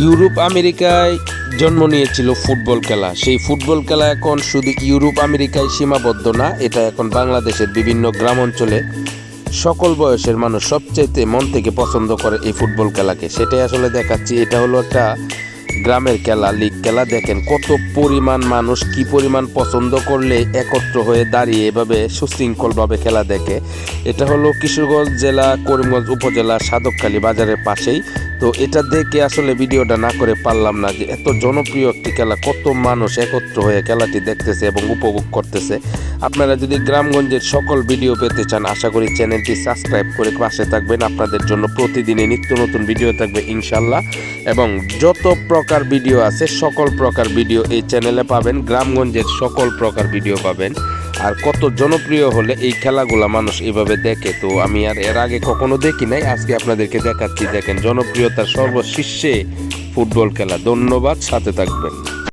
Europe আমেরিকায় জন্ম নিয়েছিল ফুটবল খেলা। সেই ফুটবল খেলা এখন শুধু ইউরোপ আমেরিকায় সীমাবদ্ধ না, এটা এখন বাংলাদেশের বিভিন্ন গ্রাম অঞ্চলে সকল বয়সের মানুষ সবচাইতে মন থেকে পছন্দ করে এই ফুটবল খেলাকে। সেটাই আসলে দেখাচ্ছি। এটা হলো একটা গ্রামের খেলা, লিগ খেলা। দেখেন কত পরিমাণ মানুষ, কি পরিমাণ পছন্দ করলে একত্র হয়ে দাঁড়িয়ে এভাবে সুশৃঙ্খলভাবে খেলা দেখে। এটা হলো কিশোরগঞ্জ জেলা, করিমগঞ্জ উপজেলা, সাদকখালী বাজারের পাশেই। তো এটা দেখে আসলে ভিডিওটা না করে পারলাম না যে এত জনপ্রিয় একটি খেলা, কত মানুষ একত্র হয়ে খেলাটি দেখতেছে এবং উপভোগ করতেছে। আপনারা যদি গ্রামগঞ্জের সকল ভিডিও পেতে চান, আশা করি চ্যানেলটি সাবস্ক্রাইব করে পাশে থাকবেন। আপনাদের জন্য প্রতিদিনে নিত্য নতুন ভিডিও থাকবে ইনশাল্লাহ, এবং যত প্রকার ভিডিও আছে সকল প্রকার ভিডিও এই চ্যানেলে পাবেন। গ্রামগঞ্জের সকল প্রকার ভিডিও পাবেন। আর কত জনপ্রিয় হলে এই খেলাগুলা মানুষ এভাবে দেখে, তো আমি আর এর আগে কখনো দেখি নাই, আজকে আপনাদেরকে দেখাচ্ছি। দেখেন জনপ্রিয়তার সর্বশীর্ষে ফুটবল খেলা। ধন্যবাদ, সাথে থাকবেন।